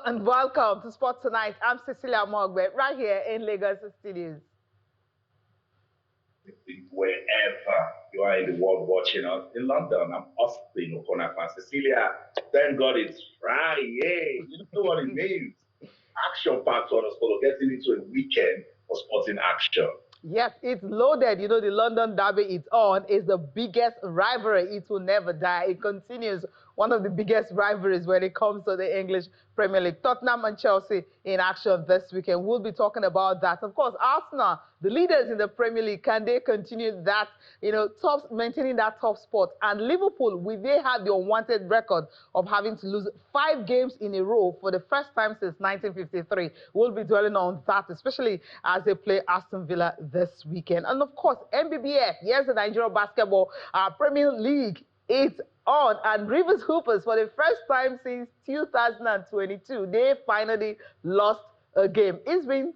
and welcome to Sport Tonight. I'm Cecilia Mogbe, right here in Lagos Studios. Wherever you are in the world watching us, in London, I'm Austin Okonafa. Cecilia, thank God it's Friday. You know what it means. Action packed on us, getting into a weekend of sporting action. Yes, it's loaded. You know, the London Derby it's on is the biggest rivalry. It will never die. It continues one of the biggest rivalries when it comes to the English Premier League. Tottenham and Chelsea in action this weekend. We'll be talking about that. Of course, Arsenal, the leaders in the Premier League, can they continue that, maintaining that top spot? And Liverpool, will they have the unwanted record of having to lose 5 games in a row for the first time since 1953? We'll be dwelling on that, especially as they play Aston Villa this weekend. And of course, NBBF, yes, the Nigerian Basketball Premier League, it's on, and Rivers Hoopers, for the first time since 2022, they finally lost a game. It's been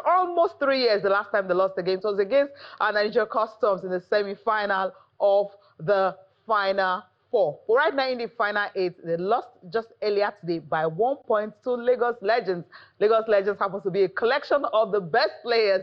almost 3 years the last time they lost a game. So it was against Nigeria Customs in the semi-final of the Final Four. But right now in the Final 8, they lost just earlier today by 1 point to Lagos Legends. Lagos Legends happens to be a collection of the best players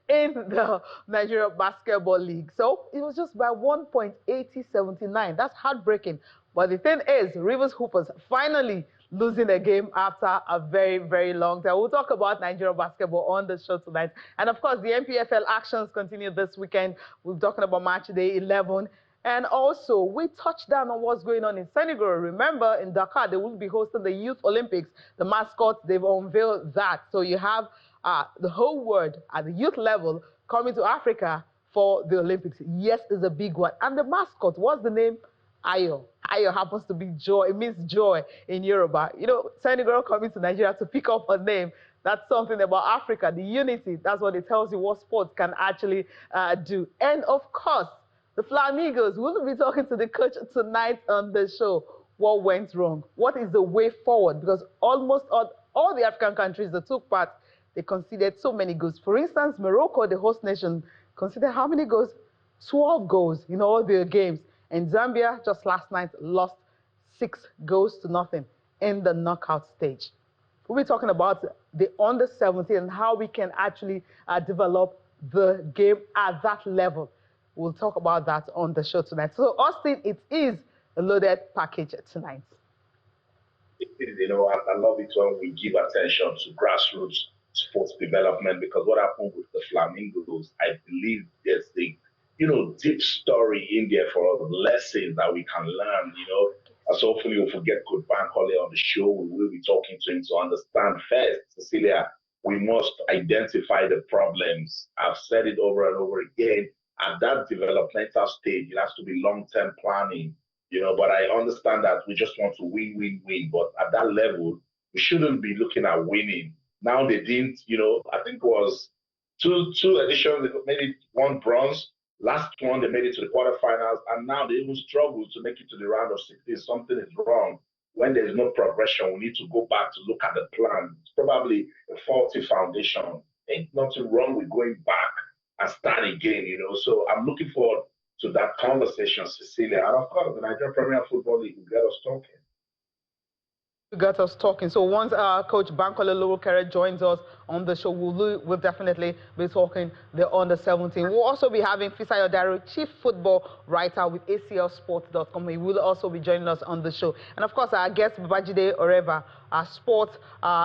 in the Nigeria Basketball League. So it was just by 1 point, 80-79. That's heartbreaking. But the thing is, Rivers Hoopers finally losing a game after a very, very long time. We'll talk about Nigeria basketball on the show tonight. And of course, the NPFL actions continue this weekend. We're talking about matchday 11. And also, we touched down on what's going on in Senegal. Remember, in Dakar, they will be hosting the Youth Olympics. The mascots, they've unveiled that. So you have the whole world at the youth level coming to Africa for the Olympics. Yes, it's a big one. And the mascot, what's the name? Ayo. Ayo happens to be joy. It means joy in Yoruba. You know, Senegal coming to Nigeria to pick up a name. That's something about Africa, the unity. That's what it tells you what sports can actually do. And of course, the Flamingos, we'll be talking to the coach tonight on the show. What went wrong? What is the way forward? Because almost all the African countries that took part, they conceded so many goals. For instance, Morocco, the host nation, conceded how many goals? 12 goals in all their games. And Zambia, just last night, lost 6 goals to nothing in the knockout stage. We'll be talking about the under-17 and how we can actually develop the game at that level. We'll talk about that on the show tonight. So, Austin, it is a loaded package tonight. You know, I love it when we give attention to grassroots sports development, because what happened with the Flamingos, I believe there's the deep story in there for us, lessons that we can learn, So hopefully if we get good Bankole on the show, we will be talking to him to understand first, Cecilia, we must identify the problems. I've said it over and over again. At that developmental stage, it has to be long-term planning, but I understand that we just want to win, win, win. But at that level, we shouldn't be looking at winning. Now they didn't, I think it was two editions, they made it 1 bronze. Last one, they made it to the quarterfinals, and now they even struggle to make it to the round of 16. Something is wrong. When there's no progression, we need to go back to look at the plan. It's probably a faulty foundation. Ain't nothing wrong with going back and start again, So I'm looking forward to that conversation, Cecilia. And of course, the Nigerian Premier Football League will get us talking. Got us talking. So once Coach Bankole Lowokere joins us on the show, we'll definitely be talking the under-17. We'll also be having Fisayo Dairo, chief football writer with aclsports.com. He will also be joining us on the show. And of course, our guest, Babajide Oreva, our sports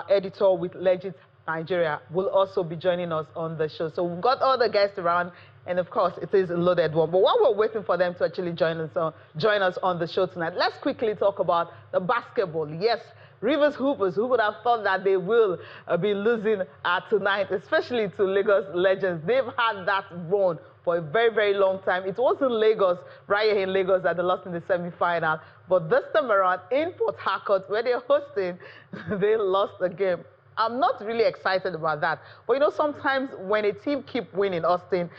editor with Legit Nigeria, will also be joining us on the show. So we've got all the guests around, and of course, it is a loaded one. But while we're waiting for them to actually join us on the show tonight, let's quickly talk about the basketball. Yes, Rivers Hoopers, who would have thought that they will be losing tonight, especially to Lagos Legends. They've had that run for a very, very long time. It was in Lagos, right here in Lagos, that they lost in the semi-final. But this time around, in Port Harcourt, where they're hosting, they lost the game. I'm not really excited about that. But sometimes when a team keep winning, Austin,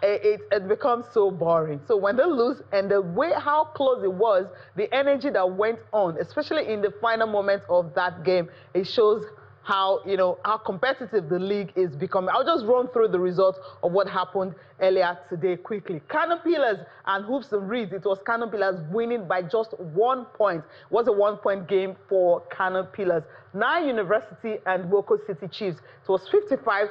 it becomes so boring. So when they lose, and the way how close it was, the energy that went on, especially in the final moment of that game, it shows how, how competitive the league is becoming. I'll just run through the results of what happened earlier today quickly. Kano Pillars and Hoops and Reeds. It was Kano Pillars winning by just 1 point. It was a 1-point game for Kano Pillars. Nine University and Boko City Chiefs. It was 55-77,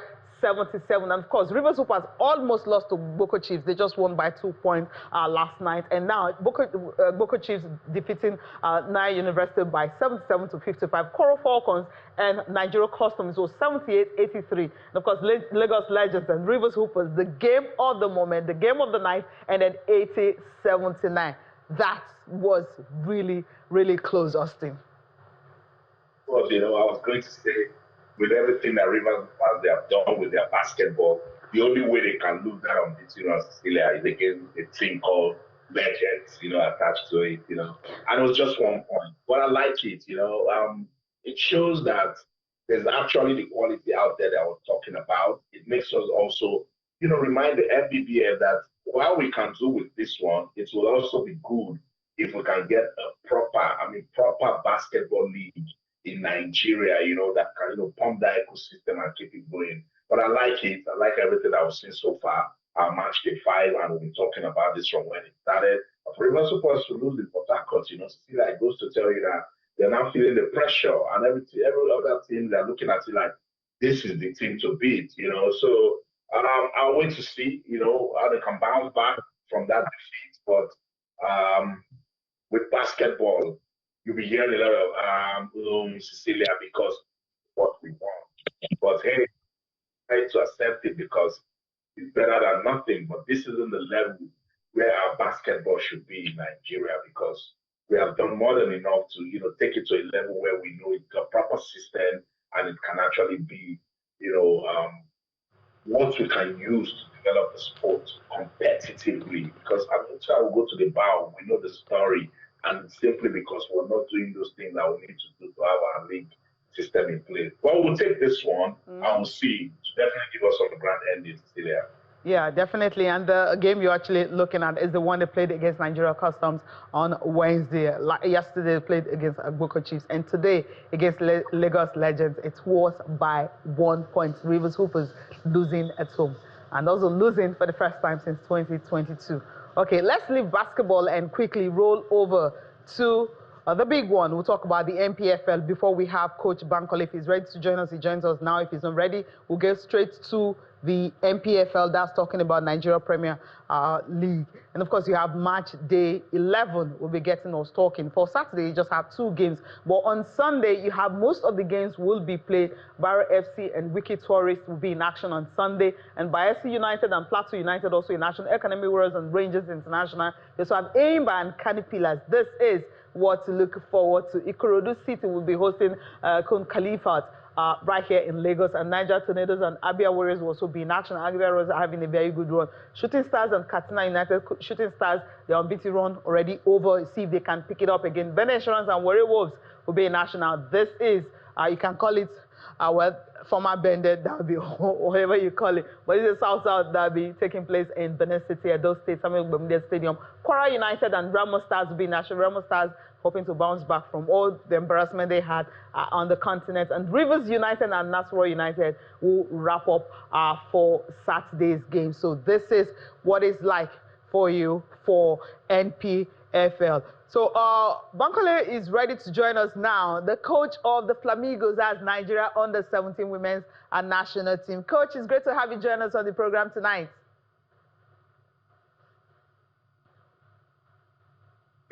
and of course Rivers Hoopers almost lost to Boko Chiefs. They just won by 2 points last night, and now Boko Chiefs defeating Nine University by 77-55. Coral Falcons and Nigeria Customs was 78-83, and of course Lagos Legends and Rivers Hoopers, the game of the moment, the game of the night, and then 80-79. That was really, really close, Austin. Well, I was going to say, with everything that Rivers they have done with their basketball, the only way they can lose that unbeaten Cecilia is against a team called Legends, attached to it, And it was just 1 point. But I like it, it shows that there's actually the quality out there that I was talking about. It makes us also, remind the NPFL that while we can do with this one, it will also be good if we can get a proper basketball league in Nigeria, that can, pump that ecosystem and keep it going. But I like it. I like everything I've seen so far. Our match day 5, and we've been talking about this from when it started. For Rivers supposed to lose in Port Harcourt, still it goes to tell you that they're now feeling the pressure, and every other team they're looking at it like this is the team to beat, So I'll wait to see, how they can bounce back from that defeat. But with basketball, you'll be hearing a lot of Cecilia because what we want. But hey, try to accept it because it's better than nothing. But this isn't the level where our basketball should be in Nigeria, because we have done more than enough to, take it to a level where we know it's a proper system and it can actually be, what we can use to develop the sport competitively. Because I'm not sure I will go to the bar, we know the story. And simply because we're not doing those things that we need to do to have our league system in place. Well, we'll take this one and we'll see. Definitely give us some grand endings still there. Yeah, definitely. And the game you're actually looking at is the one they played against Nigeria Customs on Wednesday. Yesterday they played against Boko Chiefs, and today against Lagos Legends. It was by 1 point. Rivers Hoopers losing at home, and also losing for the first time since 2022. Okay, let's leave basketball and quickly roll over to the big one. We'll talk about the NPFL before we have Coach Bankole. If he's ready to join us, he joins us now. If he's not ready, we'll get straight to the NPFL. That's talking about Nigeria Premier League. And of course, you have match day 11. We'll be getting us talking. For Saturday, you just have 2 games. But on Sunday, you have most of the games will be played. Barrow FC and Wiki Tourists will be in action on Sunday. And Bayelsa United and Plateau United also in action. Academy Warriors and Rangers International. They also have Aimba and Kano Pillars. This is what to look forward to. Ikorodu City will be hosting Kun Khalifat right here in Lagos, and Niger Tornadoes and Abia Warriors will also be in action. Abia Warriors are having a very good run. Shooting Stars and Katsina United. Shooting Stars, their unbeaten run already over. See if they can pick it up again. Ben Insurance and Warrior Wolves will be in action now. This is, you can call it, former Bended Derby, or whatever you call it. But it's a South-South Derby taking place in Benin City, Edo State, Samuel Bemide Stadium. Kwara United and Ramo Stars will be in action. Ramo Stars hoping to bounce back from all the embarrassment they had on the continent. And Rivers United and Nasarawa United will wrap up for Saturday's game. So this is what it's like for you for NPFL. So Bankole is ready to join us now, the coach of the Flamingos as Nigeria Under-17 Women's National Team. Coach, it's great to have you join us on the program tonight.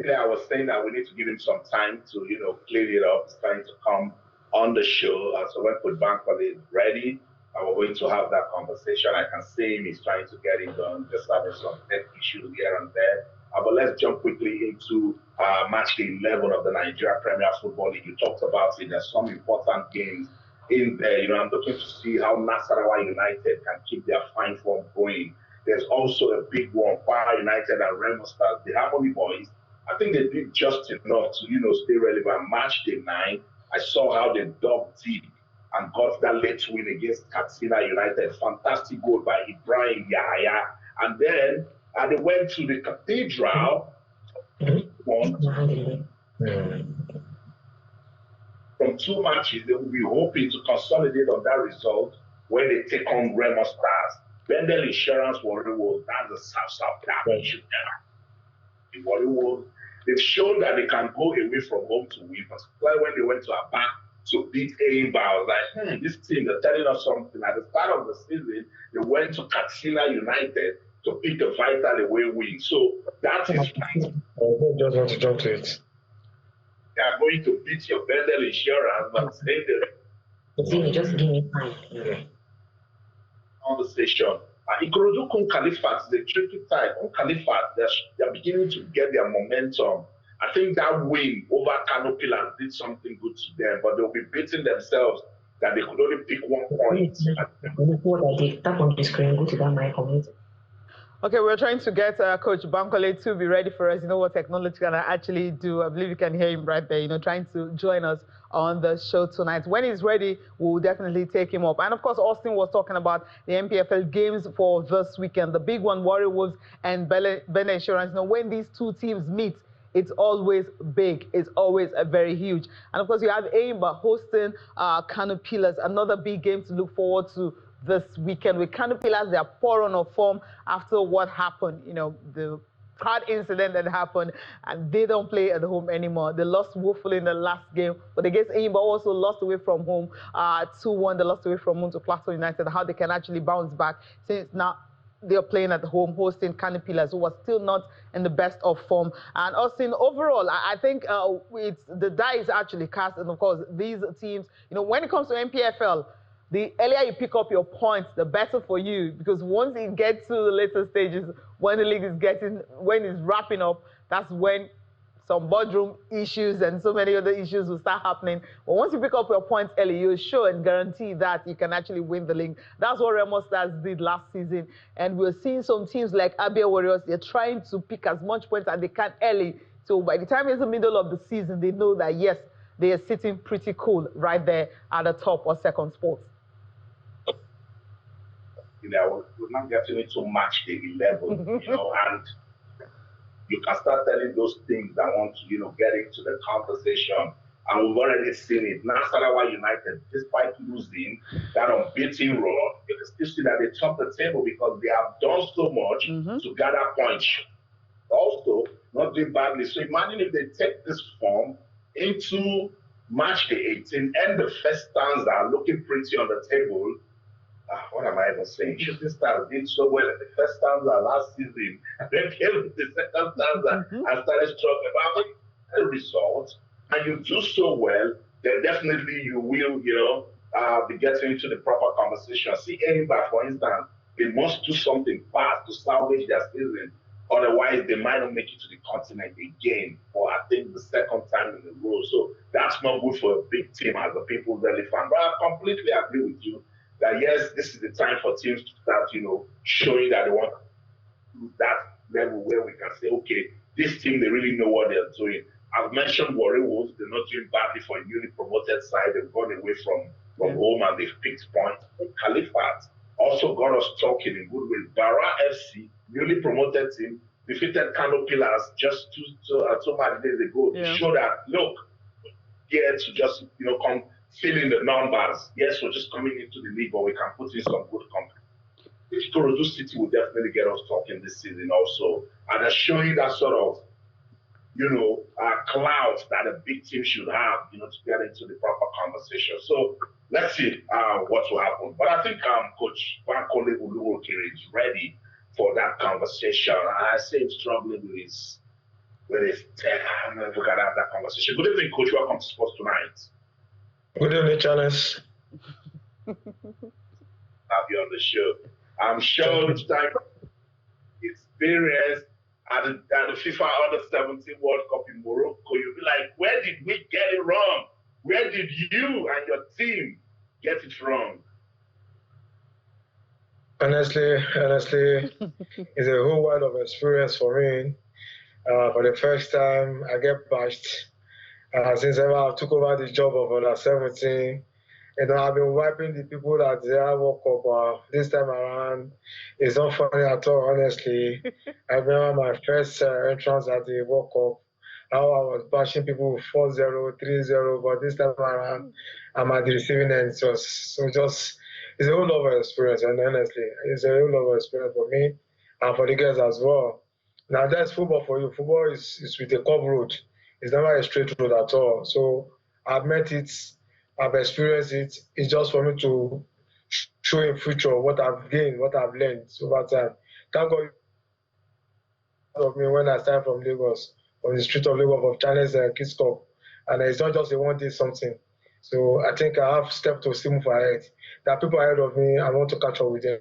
Yeah, I was saying that we need to give him some time to, clear it up. He's trying to come on the show. So when Coach Bankole is ready, we're going to have that conversation. I can see him, he's trying to get it done, just having some tech issues here and there. But let's jump quickly into match day 11 of the Nigeria Premier Football League. You talked about it. There's some important games in there. I'm looking to see how Nasarawa United can keep their fine form going. There's also a big one, Kwara United and Remo Stars, the Harmony Boys. I think they did just enough to, stay relevant. Match day 9, I saw how they dug deep and got that late win against Katsina United. Fantastic goal by Ibrahim Yahya. And then they went to the Cathedral. from 2 matches, they will be hoping to consolidate on that result when they take on Remo Stars. Bendel Insurance Warriors, that's a South derby. The Warriors, they've shown that they can go away from home to win, particularly when they went to Aba to beat Aimba. I was like, this team, they're telling us something. At the start of the season, they went to Katsina United to pick a vital away win. So that is I just want to jump to it. They are going to beat your Bendel Insurance, but stay there. Just give me time. Conversation. Ikorodu Khalifat is a tricky side. Khalifat, they're beginning to get their momentum. I think that win over Kano Pillars did something good to them, but they'll be beating themselves that they could only pick 1 point. What I did, tap on the screen, go to that my community. Okay, we're trying to get Coach Bankole to be ready for us. You know what technology can actually do. I believe you can hear him right there, trying to join us on the show tonight. When he's ready, we'll definitely take him up. And of course, Austin was talking about the NPFL games for this weekend. The big one, Warrior Wolves and Bene Insurance. When these two teams meet, it's always big. It's always very huge. And of course, you have Aimba hosting Kano Pillars, another big game to look forward to this weekend. With Kano Pillars, they are poor on form after what happened, the car incident that happened, and they don't play at home anymore. They lost woefully in the last game, but against Aimba also lost away from home 2-1. They lost away from home to Plateau United. How they can actually bounce back since now they're playing at home, hosting Kano Pillars, who was still not in the best of form. And Austin, overall, I think the die is actually cast. And of course, these teams, when it comes to NPFL, the earlier you pick up your points, the better for you. Because once it gets to the later stages, when the league is when it's wrapping up, that's when some boardroom issues and so many other issues will start happening. But once you pick up your points early, you're sure and guarantee that you can actually win the league. That's what Remo Stars did last season. And we're seeing some teams like Abia Warriors, they're trying to pick as much points as they can early. So by the time it's the middle of the season, they know that, yes, they are sitting pretty cool right there at the top or second spot. We're not getting into match day 11, and you can start telling those things that want to, get into the conversation. And we've already seen it. Nasarawa United, despite losing that unbeaten run, you can still see that they top the table because they have done so much to gather points. Also, not doing badly. So imagine if they take this form into match day 18 and the first stanza looking pretty on the table. What am I even saying? Shooting Stars did so well at the first stanza last season, and then came with the second stanza and started struggling. But the result, and you do so well, then definitely you will, be getting into the proper conversation. See Aimba, for instance, they must do something fast to salvage their season. Otherwise, they might not make it to the continent again for, I think, the second time in a row. So that's not good for a big team as a People's Daily fan. But I completely agree with you that, yes, this is the time for teams to start, showing that they want that level where we can say, okay, this team, they really know what they're doing. I've mentioned Warrior Wolves, they're not doing badly for a newly promoted side. They've gone away from home and they've picked points. Khalifat also got us talking in good ways. Bara FC, newly promoted team, defeated Kano Pillars just two days ago to show that, look, here to just, come fill in the numbers. Yes, we're just coming into the league, but we can put in some good company. Ikorodu City will definitely get us talking this season also. And they're showing that sort of, clout that a big team should have, to get into the proper conversation. So let's see what will happen. But I think Coach Bankole Uluokere is ready for that conversation. I see him struggling with his I'm never gonna have that conversation. Good evening, Coach. Welcome to Sports Tonight. Good evening, Charles. Have you on the show. I'm sure it's time experience at the FIFA Under-17 World Cup in Morocco. You'll be like, where did we get it wrong? Where did you and your team get it wrong? Honestly, it's a whole world of experience for me. For the first time, I get bashed. Since I took over the job of Under-17, I've been wiping the people that they have World Cup. This time around, it's not funny at all, honestly. I remember my first entrance at the World Cup. how I was bashing people 4-0, 3-0, but this time around, I'm at the receiving end. It's a whole lot of experience, and honestly, it's a whole lot of experience for me and for the girls as well. Now, that's football for you. Football is with a curved road. It's never a straight road at all. So I've met it, I've experienced it. It's just for me to show in future what I've gained, what I've learned over time. Thank God of me when I started from Lagos, from the street of Lagos, of Challenge Kids Cup. And it's not just a one day something. So I think I have stepped to still move ahead. There are people ahead of me, I want to catch up with them.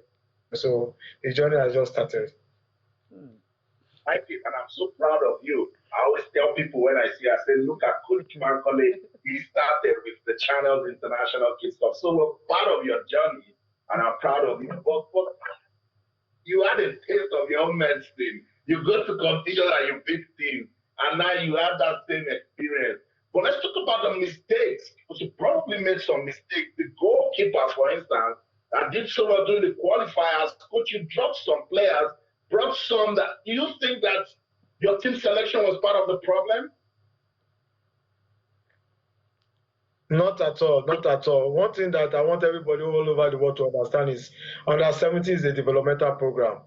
So the journey has just started. Thank you, and I'm so proud of you. I always tell people when I see, I say, look at Coach Bankole. He started with the Channels International Kids Cup. So we're part of your journey, and I'm proud of you. But you had a taste of your own men's team. You go to competition and you beat team, and now you have that same experience. But let's talk about the mistakes, because you probably made some mistakes. The goalkeeper, for instance, that did so well during the qualifiers, coach, you dropped some players, brought some that, do you think that your team selection was part of the problem? Not at all, not at all. One thing that I want everybody all over the world to understand is under 17 is a developmental program.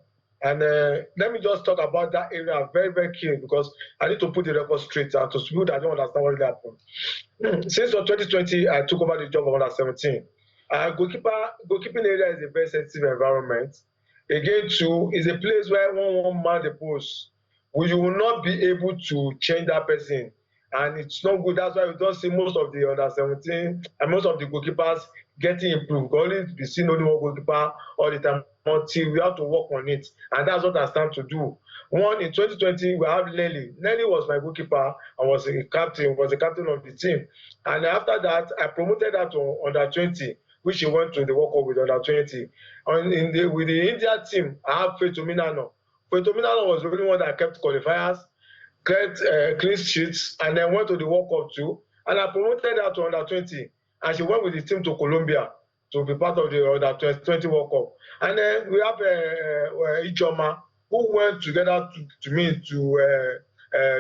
And let me just talk about that area very, very key, because I need to put the record straight and to people that don't understand what really happened. Since 2020, I took over the job of under 17. Goalkeeping area is a very sensitive environment. Again, too, is a place where one man the post, you will not be able to change that person, and it's not good. That's why we don't see most of the under 17 and most of the goalkeepers getting improved. We only be seeing only one goalkeeper all the time until we have to work on it, and that's what I stand to do. One, in 2020, we have Nelly. Nelly was my goalkeeper and was the captain of the team. And after that, I promoted her to under 20, which she went to the World Cup with under 20. And with the India team, I have Feto Minano. Feto Minano was the only one that kept qualifiers, kept clean sheets, and then went to the World Cup too. And I promoted her to under 20, and she went with the team to Colombia to be part of the under 20 World Cup. And then we have Ijoma, who went together to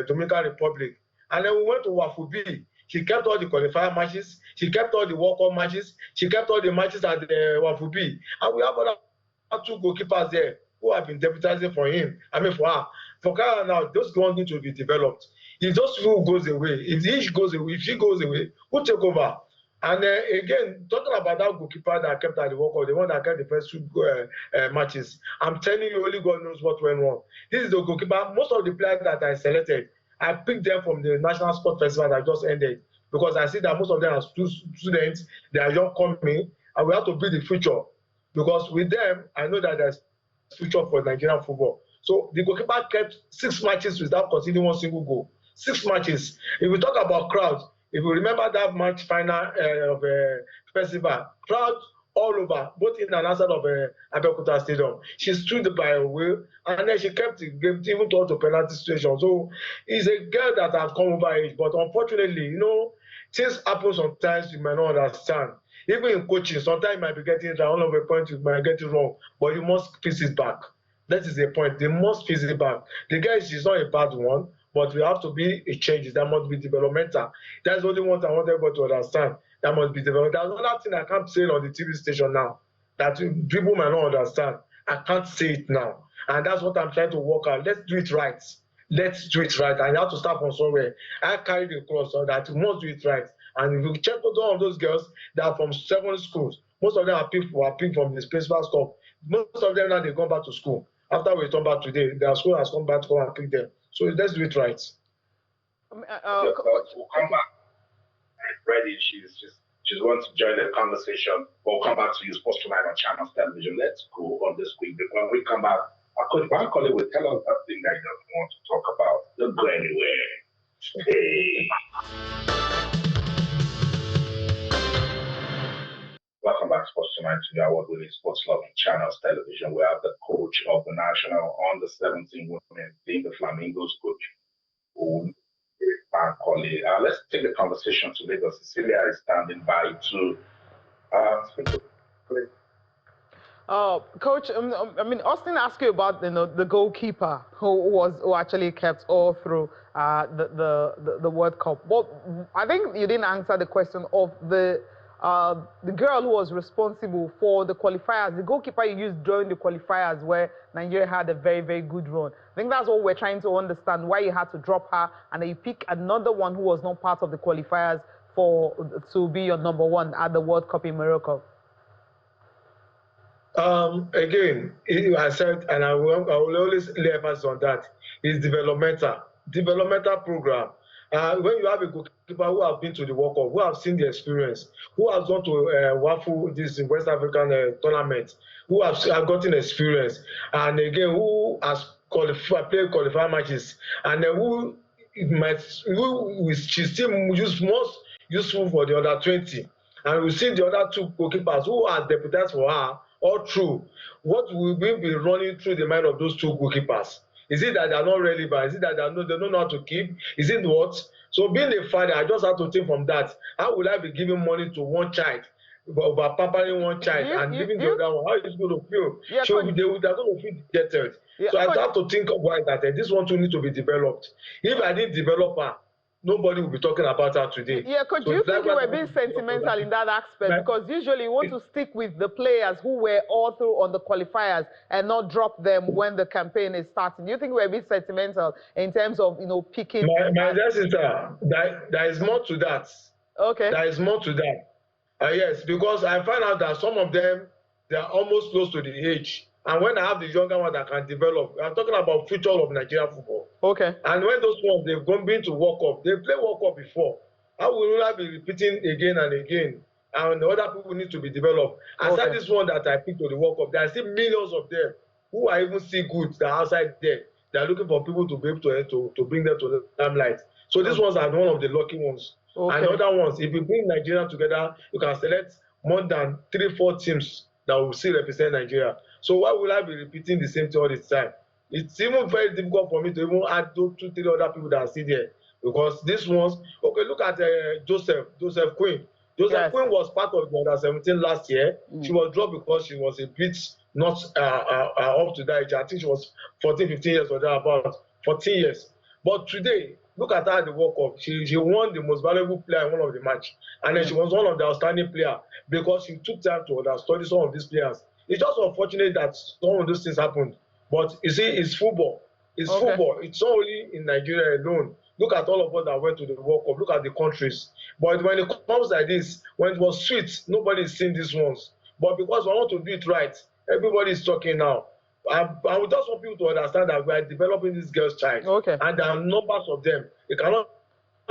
Dominican Republic. And then we went to Wafubi. She kept all the qualifier matches. She kept all the World Cup matches. She kept all the matches at Wafubi. And we have other two goalkeepers there who have been deputizing for him. I mean, for her. For Kara now, those ones need to be developed. If those people goes away, if she goes away, who take over? And again, talking about that goalkeeper that kept at the World Cup, the one that kept the first two matches, I'm telling you, only God knows what went wrong. This is the goalkeeper. Most of the players that I selected, I picked them from the National Sport Festival that just ended, because I see that most of them are students, they are young coming, and we have to build the future. Because with them, I know that there's future for Nigerian football. So the goalkeeper kept 6 matches without conceding one single goal. 6 matches. If we talk about crowds, if you remember that match final of festival, crowd all over, both in and outside of Abeokuta Stadium. She stood by her way, and then she kept the game even to the penalty situation. So it's a girl that has come over age, but unfortunately, you know, things happen sometimes you might not understand. Even in coaching, sometimes you might be getting it right, one of the points you might get it wrong, but you must fix it back. That is the point. They must fix it back. The girl, she's not a bad one, but we have to be a change. That must be developmental. That's the only one I want everybody to understand. That must be developed. There's another thing I can't say on the TV station now that people might not understand. I can't say it now. And that's what I'm trying to work out. Let's do it right. Let's do it right. And you have to start from somewhere. I carry the cross on that. We must do it right. And if you check out all of those girls that are from secondary schools, most of them are picked from the principal's cup. Most of them now they've gone back to school. After we turn back today, their school has come back to come and pick them. So let's do it right. We'll come back. Ready. She's wants to join the conversation. We'll come back to you, Sports Tonight on Channels Television. Let's go on this week. When we come back, our coach Bankole will tell us that thing that he doesn't want to talk about. Don't go anywhere. Stay. Welcome back to Sports Tonight to the award-winning Sports Loving Channels Television. We have the coach of the national under-17 women team, the Flamingos coach, Bankole. Let's take the conversation to Lagos. Cecilia is standing by to Coach, I mean, Austin asked you about the goalkeeper who actually kept all through the World Cup. But I think you didn't answer the question of the girl who was responsible for the qualifiers, the goalkeeper you used during the qualifiers where Nigeria had a very, very good run. I think that's what we're trying to understand, why you had to drop her and then you pick another one who was not part of the qualifiers to be your number one at the World Cup in Morocco. Again, I said, and I will always lay emphasis on that, is developmental program. When you have a goalkeeper who have been to the World Cup, who have seen the experience, who has gone to WAFU, this West African tournament, who have gotten experience, and again, who has played qualifying matches, and who she's still most useful for the under 20. And we see the other two goalkeepers who are deputized for her all through. What will we be running through the mind of those two goalkeepers? Is it that they are not relevant? Is it that they don't know how to keep? Is it what? So being a father, I just have to think from that. How will I be giving money to one child, about pampering one child and leaving the other one? How is it going to feel? Yeah, so they're going to feel dejected. Yeah, so I have to think of why that this one too needs to be developed. If I didn't develop her, nobody will be talking about her today. Yeah, Coach, do you think you were being sentimental in that aspect? Because usually you want to stick with the players who were all through on the qualifiers and not drop them when the campaign is starting. Do you think we were being sentimental in terms of, picking? My dear sister, there is more to that. Okay. There is more to that. Yes, because I find out that some of them, they are almost close to the age. And when I have the younger one that can develop, I'm talking about future of Nigerian football. Okay. And when those ones, they've been to World Cup, they play World Cup before. How will I be repeating again and again? And the other people need to be developed. Aside this one that I picked to the World Cup, there are still millions of them who are even still good that are outside there. They are looking for people to be able to bring them to the limelight. So these ones are one of the lucky ones. Okay. And other ones, if you bring Nigeria together, you can select more than 3-4 teams that will still represent Nigeria. So why will I be repeating the same thing all the time? It's even very difficult for me to even add 2-3 other people that are still there. Because these ones, okay, look at Joseph Quinn. Joseph Quinn was part of the under-17 last year. She was dropped because she was a bit not up to that age. I think she was 14, 15 years or thereabout, 14 years. But today, look at her at the World Cup. She won the most valuable player in one of the match. And then she was one of the outstanding players because she took time to understudy some of these players. It's just unfortunate that some of those things happened. But you see, it's football. It's football. It's not only in Nigeria alone. Look at all of us that went to the World Cup. Look at the countries. But when it comes like this, when it was sweet, nobody is seeing these ones. But because we want to do it right, everybody is talking now. I would just want people to understand that we are developing this girl's child. Okay. And there are numbers of them. It cannot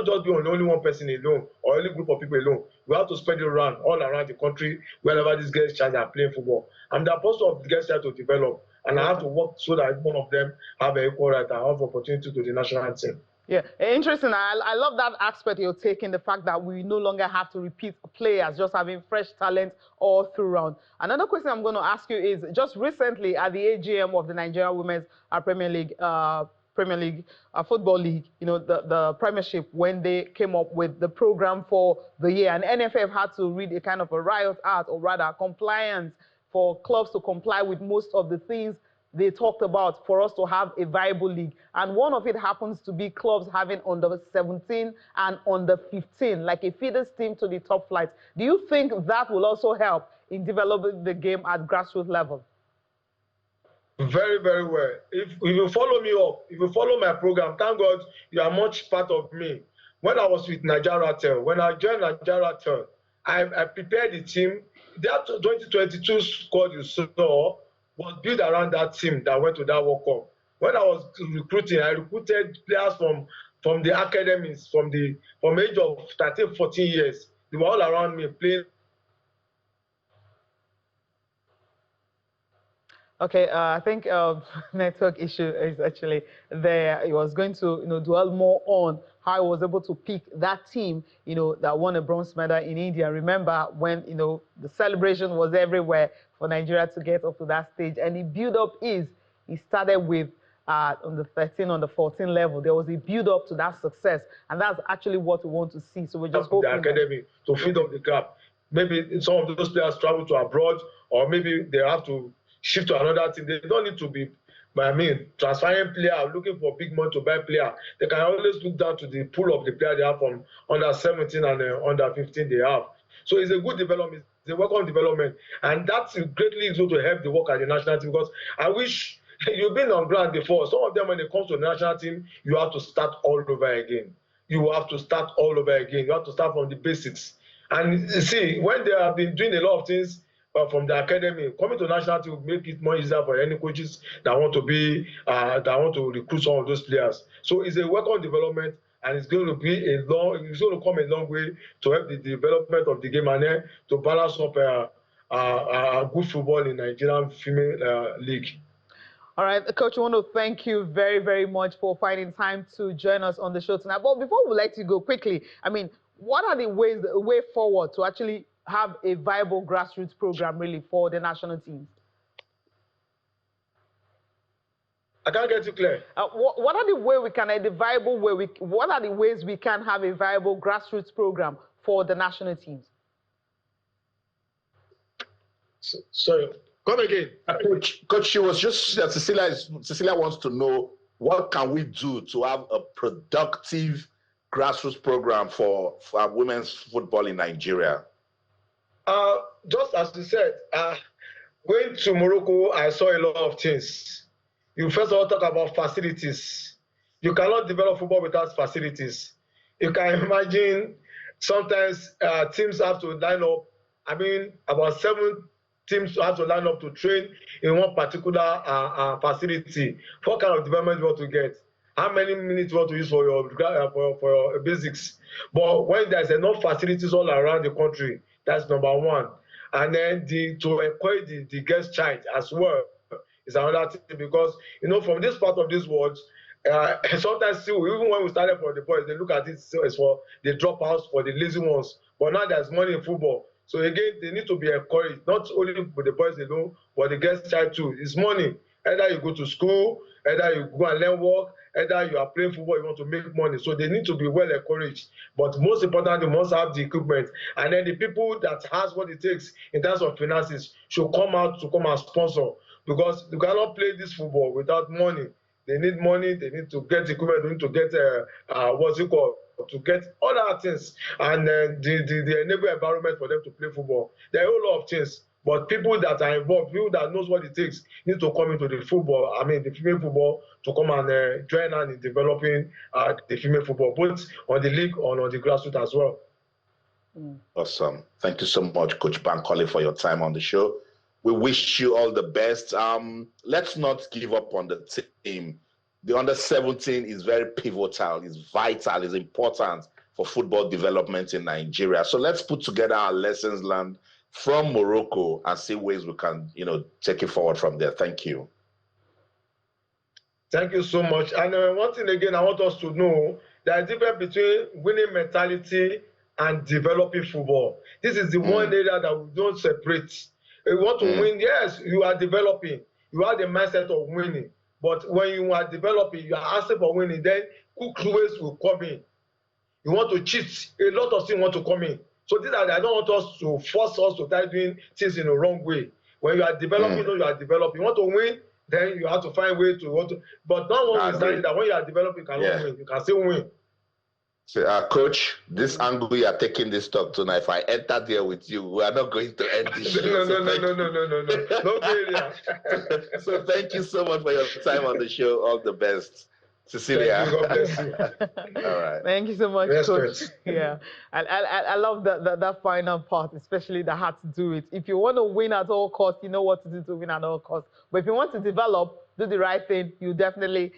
just be on only one person alone or only group of people alone. We have to spread it around, all around the country, wherever these girls' child are playing football. I'm the apostle of the girls' child to develop. And I have to work so that one of them have an equal right and have opportunity to the national team. Yeah, interesting. I love that aspect you're taking, the fact that we no longer have to repeat players, just having fresh talent all throughout. Another question I'm going to ask you is, just recently at the AGM of the Nigerian Women's Premier League Football League, the Premiership, when they came up with the program for the year, and NFF had to read a kind of a riot act, or rather compliance, for clubs to comply with most of the things they talked about for us to have a viable league. And one of it happens to be clubs having under 17 and under 15, like a feeder team to the top flight. Do you think that will also help in developing the game at grassroots level? Very, very well. If you follow me up, if you follow my program, thank God you are much part of me. When I was with Nigerian, when I joined Nigerian, I prepared the team. That 2022 squad you saw was built around that team that went to that World Cup. When I was recruiting, I recruited players from the academies, from age of 13, 14 years. They were all around me playing. Okay, I think network issue is actually there. It was going to dwell more on how I was able to pick that team, that won a bronze medal in India. Remember when, the celebration was everywhere for Nigeria to get up to that stage. And the build-up it started with on the 13, on the 14 level. There was a build-up to that success. And that's actually what we want to see. So we're just hoping the academy to feed up the gap. maybe some of those players travel to abroad, or maybe they have to shift to another team. They don't need to be, transferring player, looking for big money to buy player. They can always look down to the pool of the player they have from under 17 and under 15 they have. So it's a good development. It's a welcome development, and that's greatly going to help the work at the national team, because I wish you've been on ground before. Some of them, when it comes to the national team, you have to start all over again. You have to start all over again. You have to start from the basics. And you see, when they have been doing a lot of things from the academy, coming to national team will make it more easier for any coaches that want to be that want to recruit some of those players. So it's a welcome development, and it's going to be it's going to come a long way to help the development of the game, and then to balance up good football in Nigerian female league. All right, Coach, I want to thank you very, very much for finding time to join us on the show tonight. But before we let you go quickly, I mean, what are the way forward to actually have a viable grassroots program really for the national teams? I can't get you clear. What are the way we can what are the ways we can have a viable grassroots program for the national teams? Sorry. Come again. Coach, she was just, Cecilia wants to know, what can we do to have a productive grassroots program for women's football in Nigeria? Just as you said, going to Morocco, I saw a lot of things. You first of all talk about facilities. You cannot develop football without facilities. You can imagine sometimes teams have to line up, about 7 teams have to line up to train in one particular facility. What kind of development you want to get? How many minutes you want to use for your basics? But when there's enough facilities all around the country, that's number one. And then to encourage the guest child as well is another thing, because from this part of this world, sometimes still, even when we started for the boys, they look at it as for the dropouts, for the lazy ones. But now there's money in football. So again, they need to be encouraged, not only for the boys alone, but the guest child too. It's money. Either you go to school, either you go and learn work, either you are playing football, you want to make money. So they need to be well encouraged. But most importantly, they must have the equipment. And then the people that has what it takes in terms of finances should come out to come and sponsor. Because you cannot play this football without money. They need money, they need to get equipment, they need to get to get other things, and the enable environment for them to play football. There are a whole lot of things, but people that are involved, people that knows what it takes, need to come into the football, the female football, to come and join hand in developing the female football, both on the league and on the grassroots as well. Awesome. Thank you so much, Coach Bankole, for your time on the show. We wish you all the best. Let's not give up on the team. The under-17 is very pivotal, is vital, is important for football development in Nigeria. So let's put together our lessons learned from Morocco and see ways we can, take it forward from there. Thank you. Thank you so much. And one thing again, I want us to know, there is a difference between winning mentality and developing football. This is the one area that we don't separate. If you want to win, yes, you are developing. You have the mindset of winning. But when you are developing, you are asking for winning, then cook ways will come in. You want to cheat, a lot of things want to come in. So I don't want us to force us to start doing things in the wrong way. When you are developing, you are developing. You want to win, then you have to find a way to but not one understanding that when you are developing, you cannot win. You can still win. So, Coach, this angle you are taking this talk tonight, if I enter there with you, we are not going to end this show. No failure. So thank you so much for your time on the show. All the best. Cecilia. Thank you. God bless you. All right. Thank you so much, Yes, Coach. Yeah, I love that final part, especially the how to do it. If you want to win at all costs, you know what to do to win at all costs. But if you want to develop, do the right thing, you definitely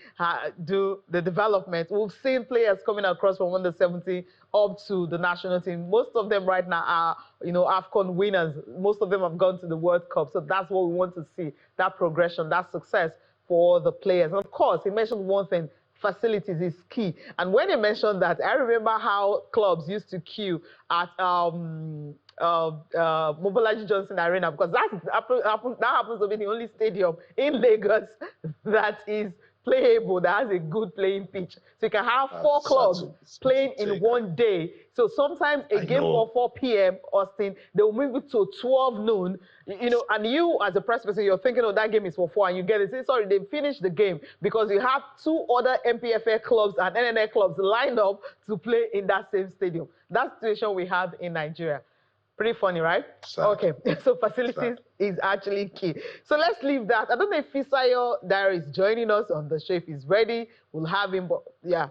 do the development. We've seen players coming across from under 17 up to the national team. Most of them right now are, AFCON winners. Most of them have gone to the World Cup. So that's what we want to see, that progression, that success for the players. And of course, he mentioned one thing, facilities is key. And when he mentioned that, I remember how clubs used to queue at Mobolaji Johnson Arena, because that happens to be the only stadium in Lagos that is playable, that has a good playing pitch. So you can have four clubs playing in one day. So sometimes a game for 4 p.m., Austin, they will move it to 12 noon, and you as a press person, you're thinking, oh, that game is for 4, and you get it. Say, sorry, they finished the game because you have 2 other NPFL clubs and NNL clubs lined up to play in that same stadium. That's the situation we have in Nigeria. Pretty funny, right? Sad. Okay, so facilities is actually key. So let's leave that. I don't know if Fisayo Diary is joining us on the show. If he's ready, we'll have him. But yeah,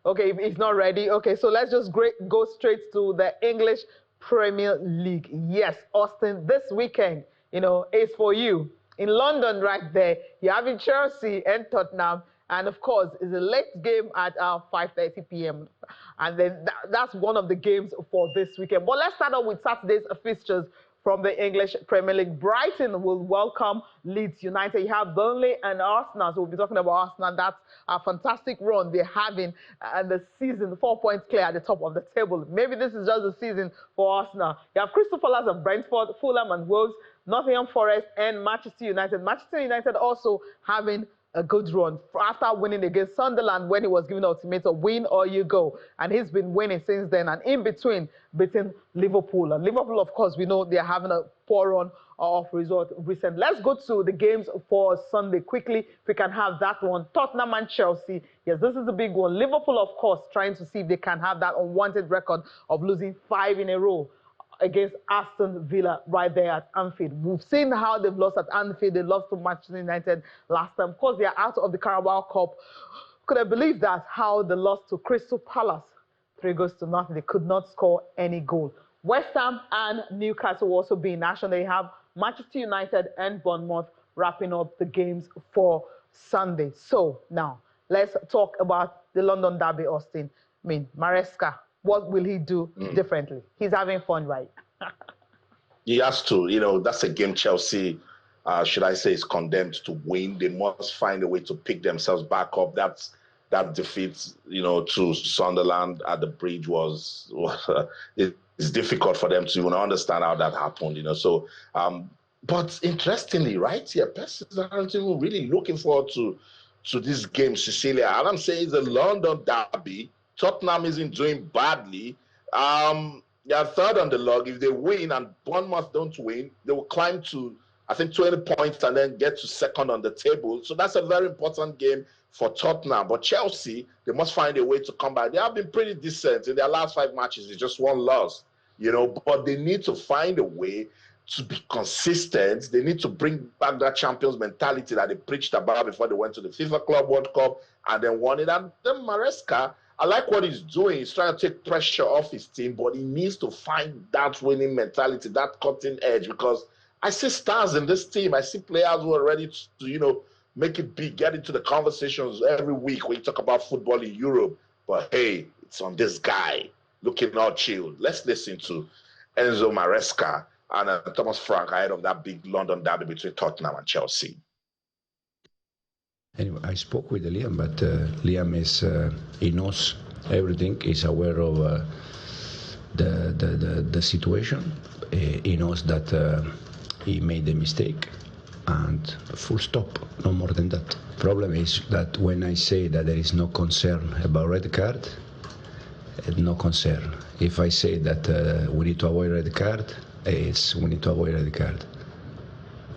okay, if he's not ready, okay, so let's just go straight to the English Premier League. Yes, Austin, this weekend, is for you. In London right there, you're having Chelsea and Tottenham. And of course, it's a late game at 5:30 p.m. And then that's one of the games for this weekend. But let's start off with Saturday's fixtures from the English Premier League. Brighton will welcome Leeds United. You have Burnley and Arsenal. So we'll be talking about Arsenal. That's a fantastic run they're having and the season, 4 points clear at the top of the table. Maybe this is just the season for Arsenal. You have Crystal Palace and Brentford, Fulham and Wolves, Nottingham Forest and Manchester United. Manchester United also having a good run after winning against Sunderland when he was given the ultimatum, win or you go. And he's been winning since then. And in between, beating Liverpool. And Liverpool, of course, we know they're having a poor run of result recent. Let's go to the games for Sunday quickly. If we can have that one. Tottenham and Chelsea. Yes, this is the big one. Liverpool, of course, trying to see if they can have that unwanted record of losing 5 in a row against Aston Villa right there at Anfield. We've seen how they've lost at Anfield. They lost to Manchester United last time. Of course, they are out of the Carabao Cup. Could I believe that? How they lost to Crystal Palace 3-0. They could not score any goal. West Ham and Newcastle will also be in action. They have Manchester United and Bournemouth wrapping up the games for Sunday. So now, let's talk about the London Derby, Austin. Maresca. What will he do differently? He's having fun, right? He has to. That's a game Chelsea, should I say, is condemned to win. They must find a way to pick themselves back up. That defeat, to Sunderland at the bridge was it's difficult for them to even understand how that happened. So, but interestingly, right here, persons aren't even really looking forward to this game, Cecilia. And I'm saying it's a London Derby. Tottenham isn't doing badly. They're third on the log. If they win and Bournemouth don't win, they will climb to, I think, 20 points and then get to second on the table. So that's a very important game for Tottenham. But Chelsea, they must find a way to come back. They have been pretty decent in their last 5 matches. It's just 1 loss, but they need to find a way to be consistent. They need to bring back that champions mentality that they preached about before they went to the FIFA Club World Cup and then won it. And then Maresca, I like what he's doing. He's trying to take pressure off his team, but he needs to find that winning mentality, that cutting edge, because I see stars in this team. I see players who are ready to, make it big, get into the conversations every week when you talk about football in Europe. But hey, it's on this guy looking all chilled. Let's listen to Enzo Maresca and Thomas Frank ahead of that big London derby between Tottenham and Chelsea. Anyway, I spoke with Liam, but Liam he knows everything. He's aware of the situation. He knows that he made a mistake, and full stop. No more than that. Problem is that when I say that there is no concern about red card, no concern. If I say that we need to avoid red card, we need to avoid red card.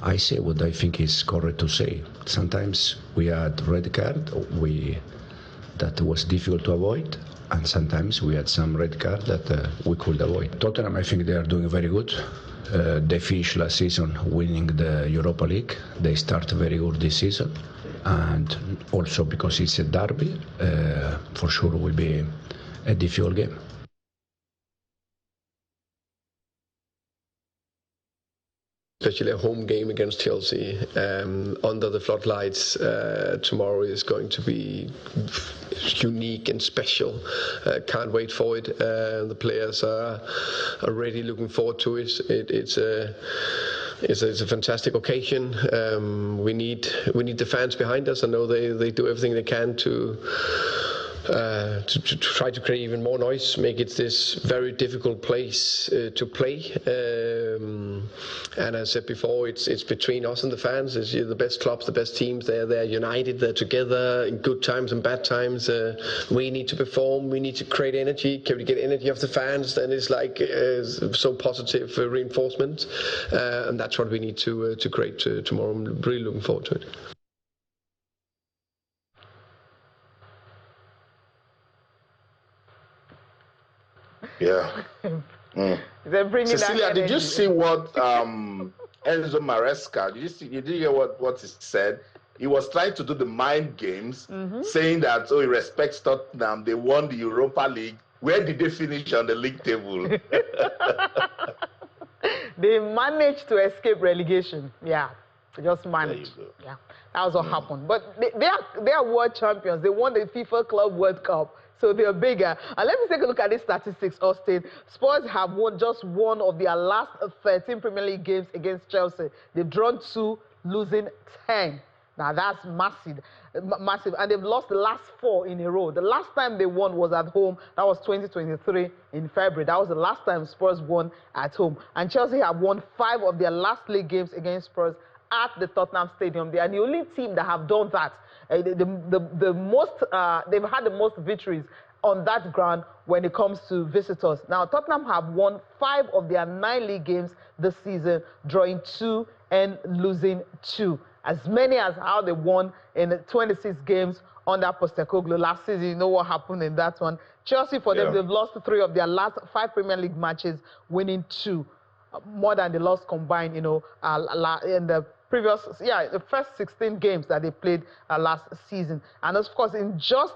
I say what I think is correct to say. Sometimes we had red card that was difficult to avoid, and sometimes we had some red card that we could avoid. Tottenham, I think they are doing very good. They finished last season winning the Europa League. They start very good this season, and also because it's a derby, for sure will be a difficult game. Especially a home game against Chelsea under the floodlights tomorrow is going to be unique and special. Can't wait for it. The players are already looking forward to it. It's a fantastic occasion. We need the fans behind us. I know they do everything they can to to try to create even more noise, make it this very difficult place to play. And as I said before, it's between us and the fans. It's the best clubs, the best teams. They're united. They're together in good times and bad times. We need to perform. We need to create energy. Can we get energy off the fans? Then it's like so positive reinforcement, and that's what we need to create tomorrow. I'm really looking forward to it. Yeah. Cecilia, did you see what Enzo Maresca? Did you hear what he said? He was trying to do the mind games, saying that he respects Tottenham. They won the Europa League. Where did they finish on the league table? They managed to escape relegation. Yeah, just managed. Yeah, that was what happened. But they are world champions. They won the FIFA Club World Cup. So they're bigger. And let me take a look at these statistics, Austin. Spurs have won just one of their last 13 Premier League games against Chelsea. They've drawn 2, losing 10. Now that's massive. And they've lost the last 4 in a row. The last time they won was at home. That was 2023 in February. That was the last time Spurs won at home. And Chelsea have won 5 of their last league games against Spurs at the Tottenham Stadium. They are the only team that have done that. They've had the most victories on that ground when it comes to visitors. Now, Tottenham have won 5 of their 9 league games this season, drawing 2 and losing 2. As many as how they won in the 26 games under Postecoglou last season. You know what happened in that one. Chelsea, for them, they've lost 3 of their last 5 Premier League matches, winning 2. More than they lost combined, in the previous, the first 16 games that they played last season. And of course, in just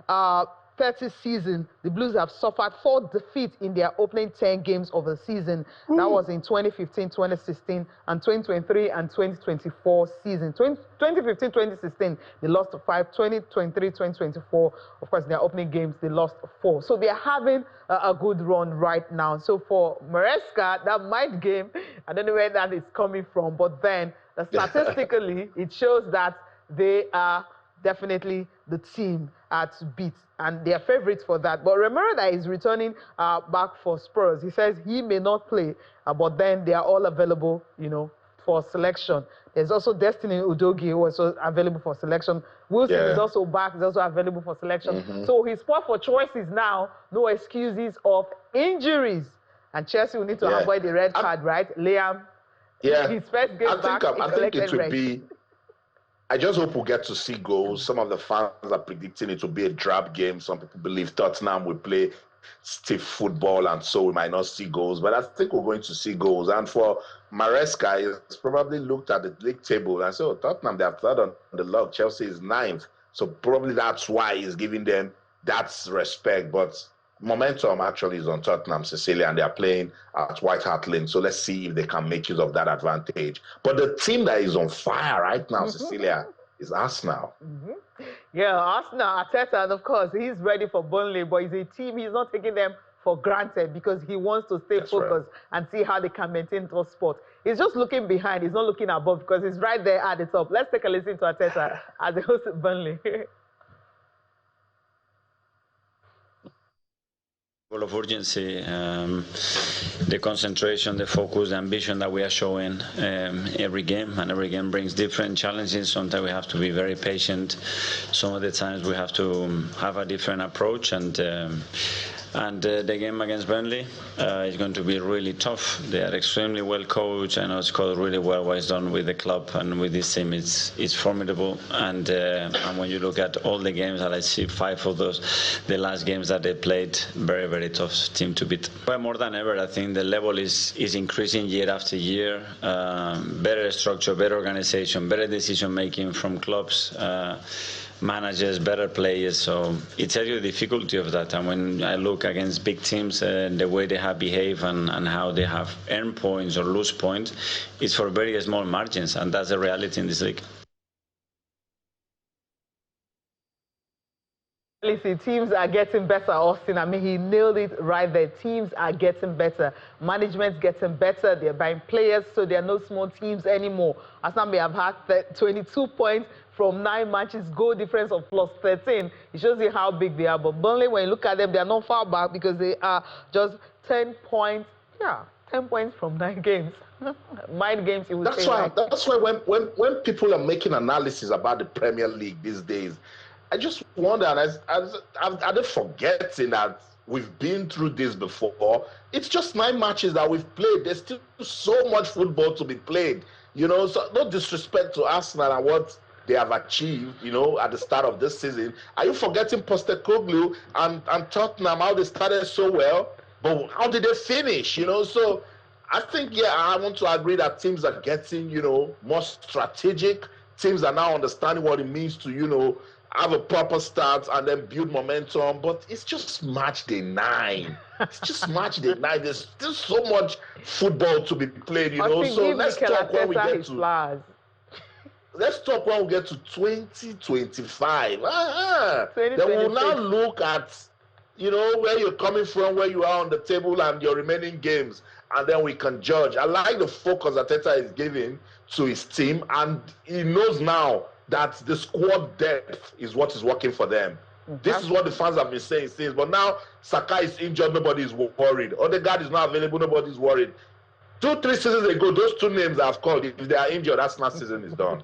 30 season, the Blues have suffered 4 defeats in their opening 10 games of the season. That was in 2015, 2016, and 2023 and 2024 season. 2015, 2016, they lost 5. 2023, 2024, of course, in their opening games, they lost 4. So they're having a good run right now. So for Maresca, that mind game, I don't know where that is coming from, but then statistically, it shows that they are definitely the team to beat, and they are favorites for that. But remember that he's returning back for Spurs. He says he may not play, but then they are all available, for selection. There's also Destiny Udogie, who is also available for selection. Wilson is also back, is also available for selection. So his spot for choices now, no excuses of injuries. And Chelsea will need to avoid the red card, right? Liam, his first game back, I think it would be... I just hope we'll get to see goals. Some of the fans are predicting it will be a drab game. Some people believe Tottenham will play stiff football, and so we might not see goals. But I think we're going to see goals. And for Maresca, he's probably looked at the league table and said, Tottenham, they have 3rd on the log. Chelsea is 9th. So probably that's why he's giving them that respect. But momentum actually is on Tottenham, Cecilia, and they're playing at White Hart Lane. So let's see if they can make use of that advantage. But the team that is on fire right now, Cecilia, is Arsenal. Yeah, Arsenal, Arteta, and of course, he's ready for Burnley, but it's a team he's not taking them for granted because he wants to stay focused and see how they can maintain top spot. He's just looking behind. He's not looking above because he's right there at the top. Let's take a listen to Arteta as the host of Burnley. Of urgency, the concentration, the focus, the ambition that we are showing every game, and every game brings different challenges. Sometimes we have to be very patient. Some of the times we have to have a different approach, and the game against Burnley is going to be really tough. They are extremely well coached. I know it's called really well what is done with the club and with this team. It's formidable. And when you look at all the games that I see, 5 of those, the last games that they played, very, very tough team to beat. But more than ever, I think the level is increasing year after year. Better structure, better organization, better decision making from clubs. Managers, better players, so it tells you the difficulty of that. And when I look against big teams, the way they have behaved and how they have earned points or lose points, it's for very small margins, and that's the reality in this league. Listen, teams are getting better, Austin. I mean, he nailed it right there. Teams are getting better. Management's getting better. They're buying players, so there are no small teams anymore. Arsenal may have had 22 points from 9 matches, goal difference of +13. It shows you how big they are. But Burnley, when you look at them, they are not far back because they are just 10 points. Yeah, 10 points from 9 games. 9 games, you would say. That's why when people are making analysis about the Premier League these days, I just wonder, and are they forgetting that we've been through this before? It's just 9 matches that we've played. There's still so much football to be played. You know, so no disrespect to Arsenal and what they have achieved, you know, at the start of this season. Are you forgetting Postecoglou and Tottenham, how they started so well, but how did they finish, you know? So I think, yeah, I want to agree that teams are getting, you know, more strategic. Teams are now understanding what it means to, you know, have a proper start and then build momentum. But it's just match day 9. It's just match day 9. There's still so much football to be played, you know. So let's talk when we get to... Let's talk when we get to 2025. Then we'll now look at, you know, where you're coming from, where you are on the table and your remaining games, and then we can judge. I like the focus that Arteta is giving to his team, and he knows now that the squad depth is what is working for them. This is what the fans have been saying since. But now Saka is injured, nobody is worried. Odegaard is not available, nobody is worried. 2-3 seasons ago, those 2 names I've called, if they are injured, Arsenal season is done.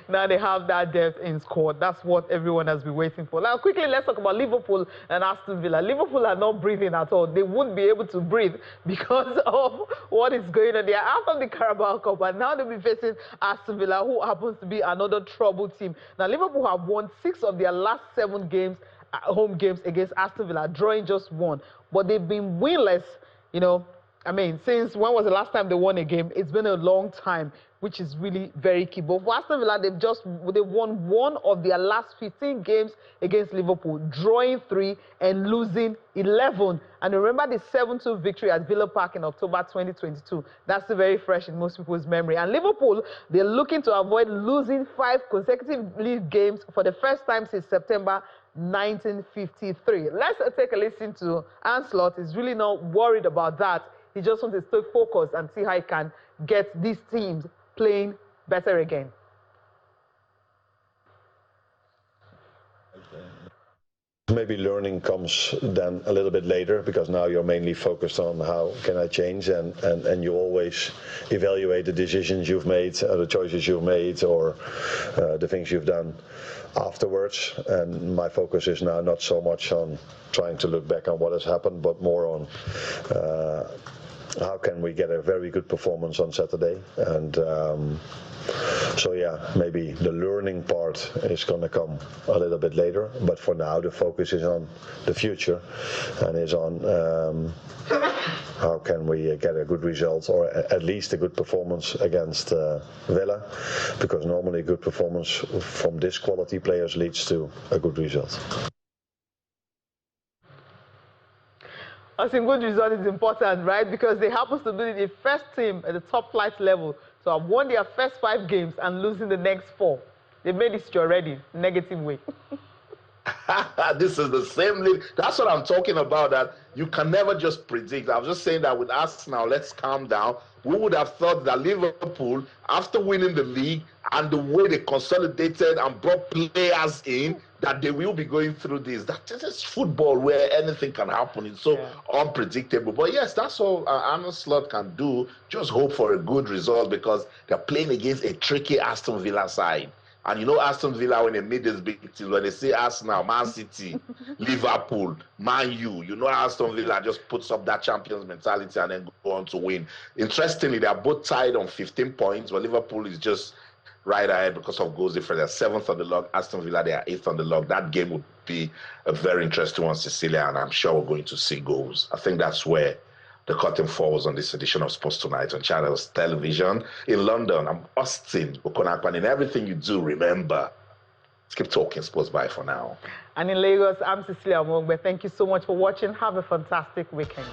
Now they have that depth in squad. That's what everyone has been waiting for. Now, quickly, let's talk about Liverpool and Aston Villa. Liverpool are not breathing at all. They won't be able to breathe because of what is going on. They are out of the Carabao Cup, and now they'll be facing Aston Villa, who happens to be another troubled team. Now, Liverpool have won 6 of their last 7 games, home games against Aston Villa, drawing just 1. But they've been winless, you know. I mean, since when was the last time they won a game? It's been a long time, which is really very key. But for Aston Villa, they've won 1 of their last 15 games against Liverpool, drawing 3 and losing 11. And remember the 7-2 victory at Villa Park in October 2022. That's still very fresh in most people's memory. And Liverpool, they're looking to avoid losing 5 consecutive league games for the first time since September 1953. Let's take a listen to Ancelotti. He's really not worried about that. He just wants to stay focused and see how he can get these teams playing better again. Maybe learning comes then a little bit later, because now you're mainly focused on how can I change, and you always evaluate the decisions you've made, the choices you've made, or the things you've done afterwards. And my focus is now not so much on trying to look back on what has happened, but more on how can we get a very good performance on Saturday. And so yeah, maybe the learning part is going to come a little bit later, but for now the focus is on the future and is on how can we get a good result, or at least a good performance against Villa, because normally a good performance from this quality players leads to a good result. I think good result is important, right? Because they happen to be the first team at the top flight level to have won their first 5 games and losing the next 4. They made history already, negative way. This is the same league. That's what I'm talking about, that you can never just predict. I was just saying that with Arsenal, let's calm down. We would have thought that Liverpool, after winning the league and the way they consolidated and brought players in, that they will be going through this. That is football where anything can happen. It's so unpredictable. But yes, that's all Arne Slot can do. Just hope for a good result, because they're playing against a tricky Aston Villa side. And you know Aston Villa, when they meet these big teams, when they say Arsenal, Man City, Liverpool, Man U, you know Aston Villa just puts up that champions mentality and then go on to win. Interestingly, they are both tied on 15 points, but Liverpool is just right ahead because of goals difference. They're 7th on the log. Aston Villa, they are 8th on the log. That game would be a very interesting one, Cecilia, and I'm sure we're going to see goals. I think that's where the curtain falls on this edition of Sports Tonight on Channels Television. In London, I'm Austin Okonakwan. In everything you do, remember, let's keep talking sports. Bye for now. And in Lagos, I'm Cecilia Mogbe. Thank you so much for watching. Have a fantastic weekend.